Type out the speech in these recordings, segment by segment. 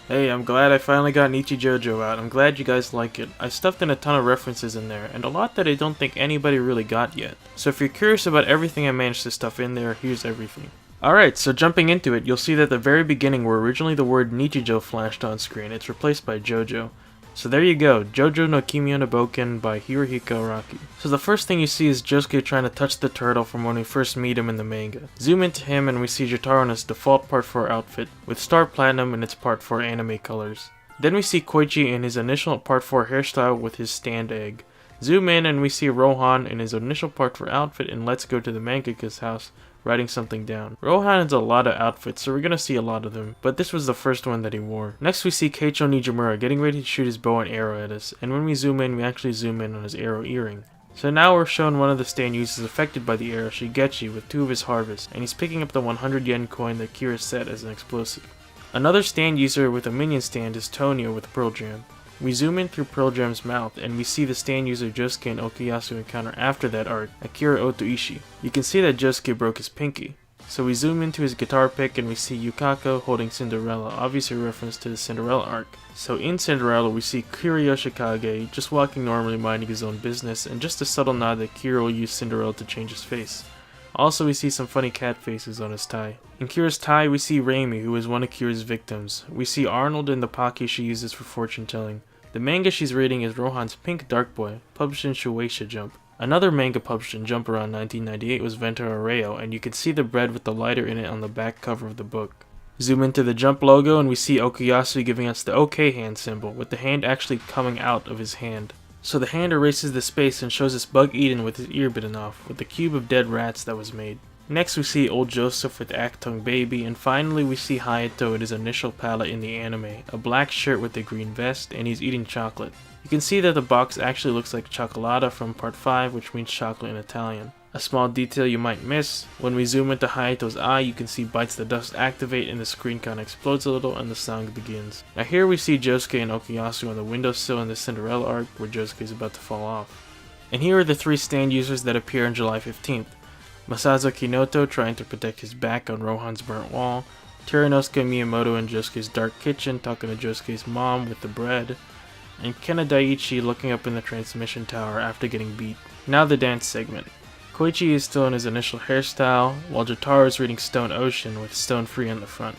Hey, I'm glad I finally got Nichijojo out. I'm glad you guys like it. I stuffed in a ton of references in there, and a lot that I don't think anybody really got yet. So if you're curious about everything I managed to stuff in there, here's everything. Alright, so jumping into it, you'll see that at the very beginning where originally the word Nichijo flashed on screen, it's replaced by Jojo. So there you go, Jojo no Kimi no Boken by Hirohiko Araki. So the first thing you see is Josuke trying to touch the turtle from when we first meet him in the manga. Zoom into him and we see Jotaro in his default Part 4 outfit, with Star Platinum in its Part 4 anime colors. Then we see Koichi in his initial Part 4 hairstyle with his stand egg. Zoom in and we see Rohan in his initial Part 4 outfit in Let's Go to the Mangaka's house, writing something down. Rohan has a lot of outfits, so we're gonna see a lot of them, but this was the first one that he wore. Next we see Keicho Nijimura getting ready to shoot his bow and arrow at us, and when we zoom in, we actually zoom in on his arrow earring. So now we're shown one of the stand users affected by the arrow, Shigechi, with 2 of his harvests, and he's picking up the 100 yen coin that Kira set as an explosive. Another stand user with a minion stand is Tonio with Pearl Jam. We zoom in through Pearl Jam's mouth, and we see the stand user Josuke and Okuyasu encounter after that arc, Akira Otoishi. You can see that Josuke broke his pinky. So we zoom into his guitar pick and we see Yukako holding Cinderella, obviously a reference to the Cinderella arc. So in Cinderella we see Kira Yoshikage just walking normally minding his own business, and just a subtle nod that Kira will use Cinderella to change his face. Also we see some funny cat faces on his tie. In Kira's tie we see Reimi, who is one of Kira's victims. We see Arnold in the Pocky she uses for fortune telling. The manga she's reading is Rohan's Pink Dark Boy, published in Shueisha Jump. Another manga published in Jump around 1998 was Vento Arreo, and you can see the bread with the lighter in it on the back cover of the book. Zoom into the Jump logo and we see Okuyasu giving us the OK hand symbol, with the hand actually coming out of his hand. So the hand erases the space and shows us Bug Eden with his ear bitten off, with the cube of dead rats that was made. Next we see Old Joseph with Actung Baby, and finally we see Hayato in his initial palette in the anime, a black shirt with a green vest, and he's eating chocolate. You can see that the box actually looks like cioccolata from Part 5, which means chocolate in Italian. A small detail you might miss, when we zoom into Hayato's eye you can see Bites the Dust activate and the screen kinda explodes a little and the song begins. Now here we see Josuke and Okuyasu on the windowsill in the Cinderella arc where Josuke is about to fall off. And here are the 3 stand users that appear on July 15th. Masazo Kinoto trying to protect his back on Rohan's burnt wall, Teranosuke Miyamoto in Josuke's dark kitchen talking to Josuke's mom with the bread, and Kena Daiichi looking up in the transmission tower after getting beat. Now the dance segment. Koichi is still in his initial hairstyle, while Jotaro is reading Stone Ocean with Stone Free on the front.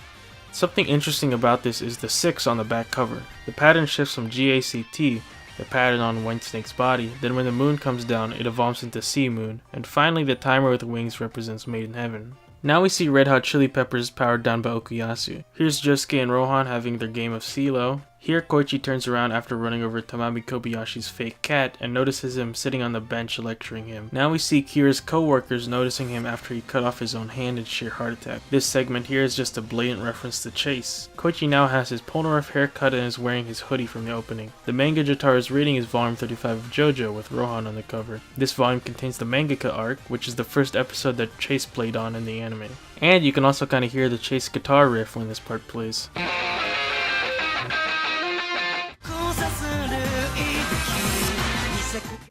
Something interesting about this is the 6 on the back cover. The pattern shifts from GACT, the pattern on Whitesnake's body, then when the moon comes down it evolves into Sea Moon, and finally the timer with wings represents Made in Heaven. Now we see Red Hot Chili Peppers powered down by Okuyasu. Here's Josuke and Rohan having their game of CeeLo. Here Koichi turns around after running over Tamami Kobayashi's fake cat and notices him sitting on the bench lecturing him. Now we see Kira's co-workers noticing him after he cut off his own hand in sheer heart attack. This segment here is just a blatant reference to Chase. Koichi now has his Polnareff haircut and is wearing his hoodie from the opening. The manga Jotaro is reading is volume 35 of JoJo with Rohan on the cover. This volume contains the mangaka arc, which is the first episode that Chase played on in the anime. And you can also kind of hear the Chase guitar riff when this part plays.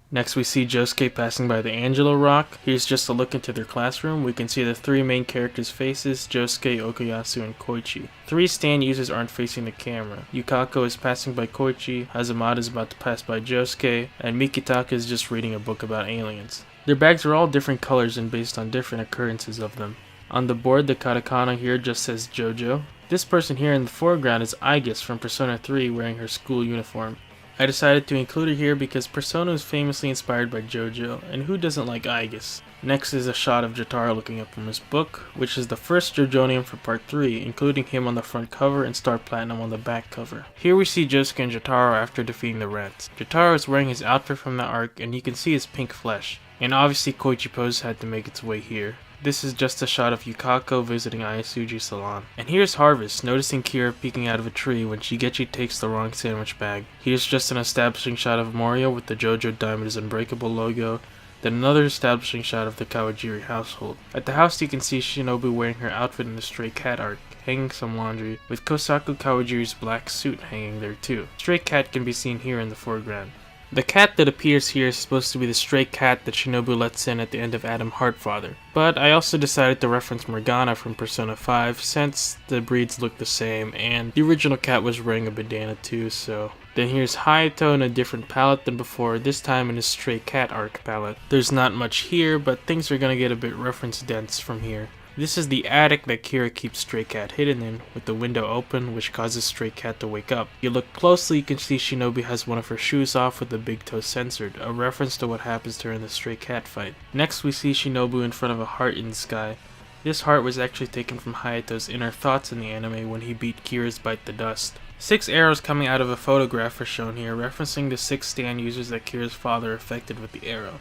Next we see Josuke passing by the Angelo Rock. Here's just a look into their classroom. We can see the 3 main characters' faces, Josuke, Okuyasu, and Koichi. 3 stand users aren't facing the camera. Yukako is passing by Koichi, Hazamada is about to pass by Josuke, and Mikitaka is just reading a book about aliens. Their bags are all different colors and based on different occurrences of them. On the board, the katakana here just says JoJo. This person here in the foreground is Aigis from Persona 3 wearing her school uniform. I decided to include her here because Persona is famously inspired by JoJo, and who doesn't like Aigis? Next is a shot of Jotaro looking up from his book, which is the first JoJonium for Part 3, including him on the front cover and Star Platinum on the back cover. Here we see Josuke and Jotaro after defeating the rats. Jotaro is wearing his outfit from the arc, and you can see his pink flesh. And obviously Koichi pose had to make its way here. This is just a shot of Yukako visiting Ayasuji's salon. And here's Harvest, noticing Kira peeking out of a tree when Shigechi takes the wrong sandwich bag. Here's just an establishing shot of Morio with the JoJo Diamond is Unbreakable logo, then another establishing shot of the Kawajiri household. At the house you can see Shinobu wearing her outfit in the Stray Cat arc, hanging some laundry, with Kosaku Kawajiri's black suit hanging there too. Stray Cat can be seen here in the foreground. The cat that appears here is supposed to be the stray cat that Shinobu lets in at the end of Adam Heartfather, but I also decided to reference Morgana from Persona 5 since the breeds look the same and the original cat was wearing a bandana too, so... Then here's Hayato in a different palette than before, this time in his stray cat arc palette. There's not much here, but things are gonna get a bit reference dense from here. This is the attic that Kira keeps Stray Cat hidden in, with the window open, which causes Stray Cat to wake up. If you look closely, you can see Shinobi has one of her shoes off with the big toe censored, a reference to what happens during the Stray Cat fight. Next we see Shinobu in front of a heart in the sky. This heart was actually taken from Hayato's inner thoughts in the anime when he beat Kira's Bite the Dust. 6 arrows coming out of a photograph are shown here, referencing the 6 stand users that Kira's father affected with the arrow.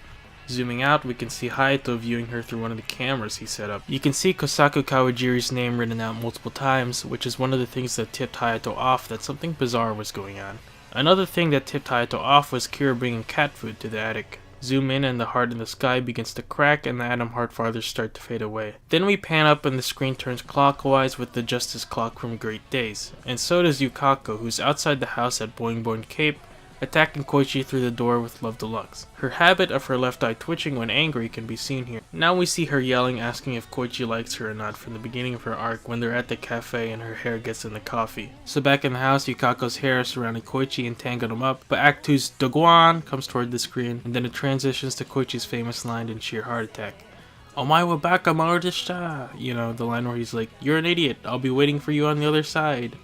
Zooming out, we can see Hayato viewing her through one of the cameras he set up. You can see Kosaku Kawajiri's name written out multiple times, which is one of the things that tipped Hayato off that something bizarre was going on. Another thing that tipped Hayato off was Kira bringing cat food to the attic. Zoom in and the heart in the sky begins to crack and the Adam Heartfathers start to fade away. Then we pan up and the screen turns clockwise with the Justice Clock from Great Days. And so does Yukako, who's outside the house at Boing Boing Cape, attacking Koichi through the door with Love Deluxe. Her habit of her left eye twitching when angry can be seen here. Now we see her yelling, asking if Koichi likes her or not from the beginning of her arc when they're at the cafe and her hair gets in the coffee. So back in the house, Yukako's hair surrounded Koichi and tangled him up, but Act 2's Doguan comes toward the screen, and then it transitions to Koichi's famous line in sheer heart attack. Omae wa baka marushita! You know, the line where he's like, "You're an idiot, I'll be waiting for you on the other side."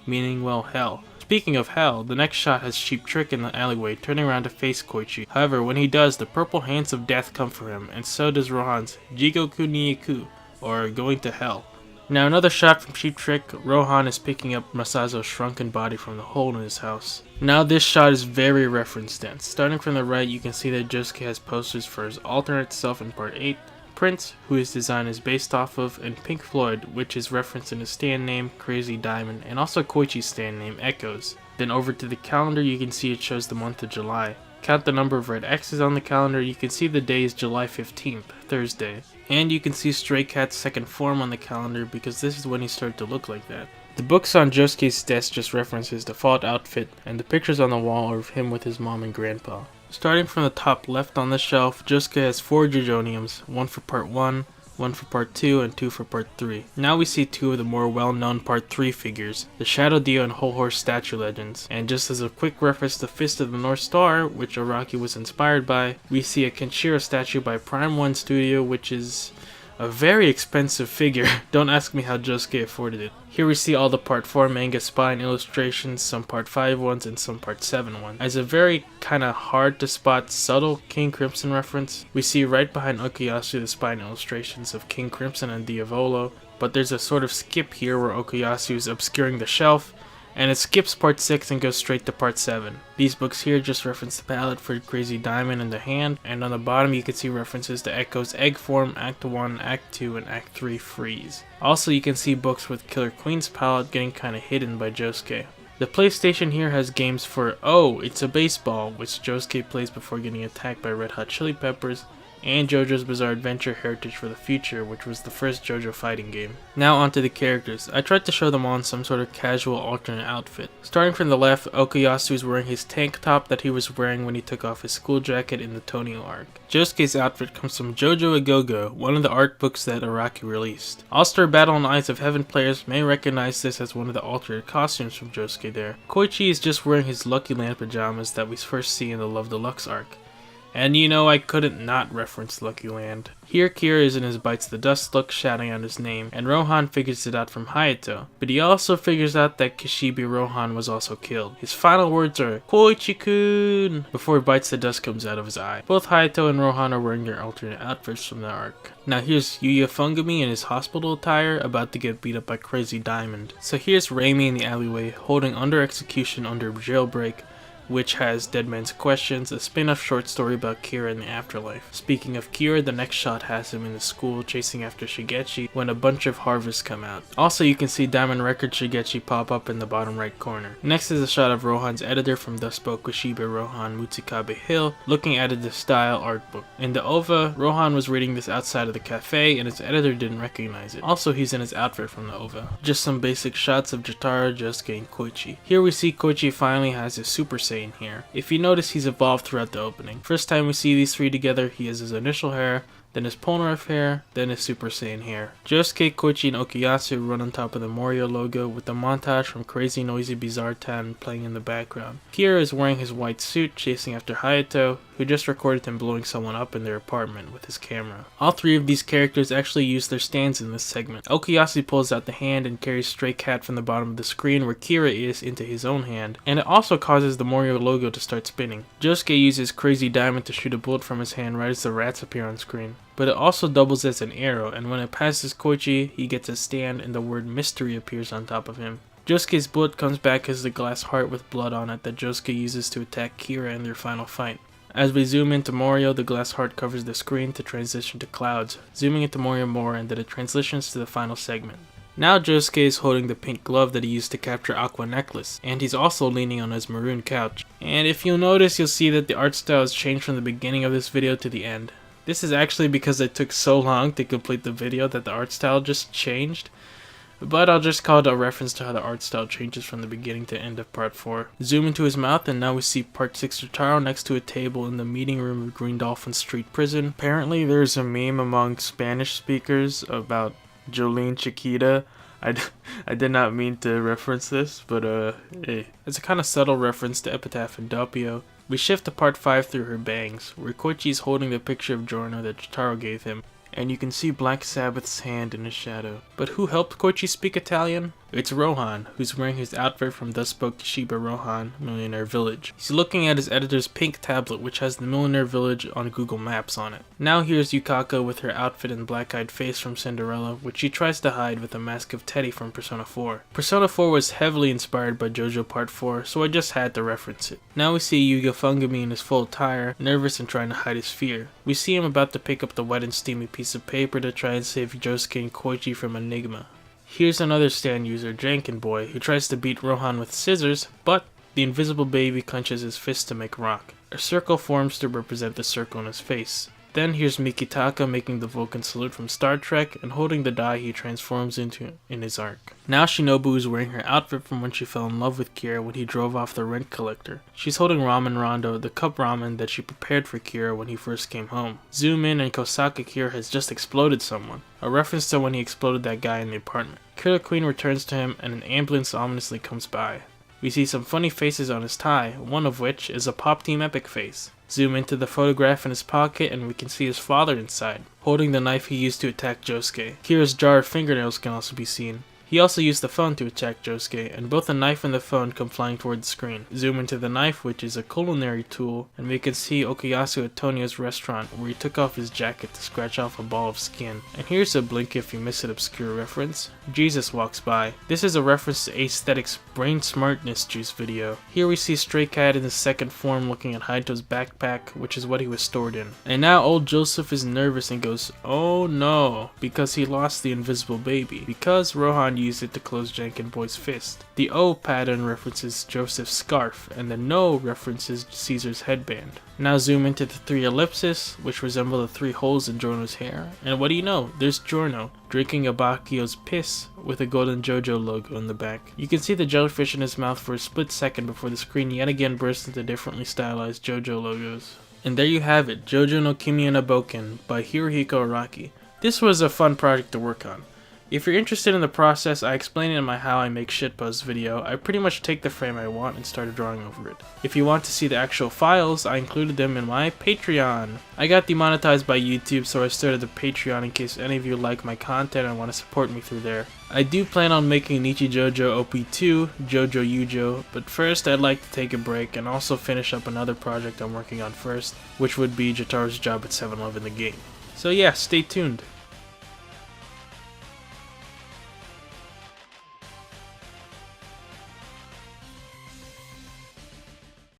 Meaning, well, hell. Speaking of hell, the next shot has Cheap Trick in the alleyway, turning around to face Koichi. However, when he does, the purple hands of death come for him, and so does Rohan's Jigoku ni Iku, or going to hell. Now another shot from Cheap Trick, Rohan is picking up Masazo's shrunken body from the hole in his house. Now this shot is very reference dense. Starting from the right, you can see that Josuke has posters for his alternate self in part 8, Prince, who his design is based off of, and Pink Floyd, which is referenced in his stand name, Crazy Diamond, and also Koichi's stand name, Echoes. Then over to the calendar, you can see it shows the month of July. Count the number of red X's on the calendar, you can see the day is July 15th, Thursday. And you can see Stray Cat's second form on the calendar because this is when he started to look like that. The books on Josuke's desk just reference his default outfit, and the pictures on the wall are of him with his mom and grandpa. Starting from the top left on the shelf, Josuke has 4 Jojoniums, 1 for part 1, 1 for part 2, and 2 for part 3. Now we see 2 of the more well-known part 3 figures, the Shadow Dio and Whole Horse statue legends. And just as a quick reference to Fist of the North Star, which Araki was inspired by, we see a Kenshiro statue by Prime 1 Studio, which is a very expensive figure. Don't ask me how Josuke afforded it. Here we see all the part 4 manga spine illustrations, some part 5 ones and some part 7 ones. As a very kinda hard to spot subtle King Crimson reference, we see right behind Okuyasu the spine illustrations of King Crimson and Diavolo, but there's a sort of skip here where Okuyasu is obscuring the shelf, and it skips part 6 and goes straight to part 7. These books here just reference the palette for Crazy Diamond in the hand, and on the bottom you can see references to Echo's Egg Form, Act 1, Act 2, and Act 3 Freeze. Also you can see books with Killer Queen's palette getting kinda hidden by Josuke. The PlayStation here has games for Oh, It's a Baseball, which Josuke plays before getting attacked by Red Hot Chili Peppers, and JoJo's Bizarre Adventure Heritage for the Future, which was the first JoJo fighting game. Now onto the characters. I tried to show them all in some sort of casual alternate outfit. Starting from the left, Okuyasu is wearing his tank top that he was wearing when he took off his school jacket in the Tonio arc. Josuke's outfit comes from JoJo A Go-Go, one of the art books that Araki released. All-Star Battle and Eyes of Heaven players may recognize this as one of the alternate costumes from Josuke there. Koichi is just wearing his Lucky Land pajamas that we first see in the Love Deluxe arc. And you know I couldn't not reference Lucky Land. Here Kira is in his Bites the Dust look shouting out his name, and Rohan figures it out from Hayato. But he also figures out that Kishibe Rohan was also killed. His final words are, "Koichi-kun," before Bites the Dust comes out of his eye. Both Hayato and Rohan are wearing their alternate outfits from the arc. Now here's Yuya Fungami in his hospital attire, about to get beat up by Crazy Diamond. So here's Raimi in the alleyway, holding Under Execution under Jailbreak, which has Dead Man's Questions, a spin-off short story about Kira in the afterlife. Speaking of Kira, the next shot has him in the school chasing after Shigechi when a bunch of harvests come out. Also, you can see Diamond Record Shigechi pop up in the bottom right corner. Next is a shot of Rohan's editor from Thus Spoke Kishibe Rohan Mutsukabe Hill, looking at the style art book. In the OVA, Rohan was reading this outside of the cafe and his editor didn't recognize it. Also, he's in his outfit from the OVA. Just some basic shots of Jotaro, Josuke, and Koichi. Here we see Koichi finally has his Super Saiyan Saiyan here. If you notice, he's evolved throughout the opening. First time we see these three together, he has his initial hair, then his Polnareff hair, then his Super Saiyan hair. Josuke, Koichi, and Okuyasu run on top of the Morio logo with the montage from Crazy Noisy Bizarre Town playing in the background. Kira is wearing his white suit chasing after Hayato, who just recorded him blowing someone up in their apartment with his camera. All three of these characters actually use their stands in this segment. Okuyasu pulls out the hand and carries Stray Cat from the bottom of the screen where Kira is into his own hand, and it also causes the Morio logo to start spinning. Josuke uses Crazy Diamond to shoot a bullet from his hand right as the rats appear on screen. But it also doubles as an arrow, and when it passes Koichi, he gets a stand and the word mystery appears on top of him. Josuke's bullet comes back as the glass heart with blood on it that Josuke uses to attack Kira in their final fight. As we zoom into Morio, the glass heart covers the screen to transition to clouds, zooming into Morio more, and then it transitions to the final segment. Now Josuke is holding the pink glove that he used to capture Aqua Necklace, and he's also leaning on his maroon couch. And if you'll notice, you'll see that the art style has changed from the beginning of this video to the end. This is actually because it took so long to complete the video that the art style just changed. But I'll just call it a reference to how the art style changes from the beginning to end of part 4. Zoom into his mouth and now we see part 6 Jotaro next to a table in the meeting room of Green Dolphin Street Prison. Apparently there's a meme among Spanish speakers about Jolene Chiquita. I did not mean to reference this, but hey. It's a kind of subtle reference to Epitaph and Doppio. We shift to part 5 through her bangs, where Koichi is holding the picture of Giorno that Jotaro gave him, and you can see Black Sabbath's hand in his shadow. But who helped Koichi speak Italian? It's Rohan, who's wearing his outfit from Thus Spoke Shiba Rohan, Millionaire Village. He's looking at his editor's pink tablet which has the Millionaire Village on Google Maps on it. Now here's Yukako with her outfit and black-eyed face from Cinderella, which she tries to hide with the mask of Teddy from Persona 4. Persona 4 was heavily inspired by JoJo Part 4, so I just had to reference it. Now we see Yuga Fungami in his full attire, nervous and trying to hide his fear. We see him about to pick up the wet and steamy piece of paper to try and save Josuke and Koichi from Enigma. Here's another stand user, Janken Boy, who tries to beat Rohan with scissors, but the invisible baby clenches his fist to make rock. A circle forms to represent the circle in his face. Then here's Mikitaka making the Vulcan salute from Star Trek and holding the die he transforms into in his arc. Now Shinobu is wearing her outfit from when she fell in love with Kira when he drove off the rent collector. She's holding Ramen Rondo, the cup ramen that she prepared for Kira when he first came home. Zoom in and Kosaka Kira has just exploded someone, a reference to when he exploded that guy in the apartment. Killer Queen returns to him and an ambulance ominously comes by. We see some funny faces on his tie, one of which is a Pop Team Epic face. Zoom into the photograph in his pocket and we can see his father inside, holding the knife he used to attack Josuke. Kira's jar of fingernails can also be seen. He also used the phone to attack Josuke, and both the knife and the phone come flying toward the screen. Zoom into the knife, which is a culinary tool, and we can see Okuyasu at Tonio's restaurant, where he took off his jacket to scratch off a ball of skin. And here's a blink if you miss an obscure reference. Jesus walks by. This is a reference to Aesthetic's Brain Smartness Juice video. Here we see Stray Cat in his second form looking at Haito's backpack, which is what he was stored in. And now old Joseph is nervous and goes, "Oh no," because he lost the invisible baby. Because Rohan used it to close Janken Boy's fist. The O pattern references Joseph's scarf, and the No references Caesar's headband. Now zoom into the 3 ellipses, which resemble the 3 holes in Giorno's hair, and what do you know, there's Giorno, drinking Abakio's piss with a golden JoJo logo in the back. You can see the jellyfish in his mouth for a split second before the screen yet again bursts into differently stylized JoJo logos. And there you have it, JoJo no Kimi no Boken by Hirohiko Araki. This was a fun project to work on. If you're interested in the process, I explain it in my How I Make Shitpost video. I pretty much take the frame I want and start drawing over it. If you want to see the actual files, I included them in my Patreon. I got demonetized by YouTube, so I started the Patreon in case any of you like my content and want to support me through there. I do plan on making Nichijojo OP2, Jojo Yujo, but first I'd like to take a break and also finish up another project I'm working on first, which would be Jotaro's job at 7-Eleven the game. So yeah, stay tuned.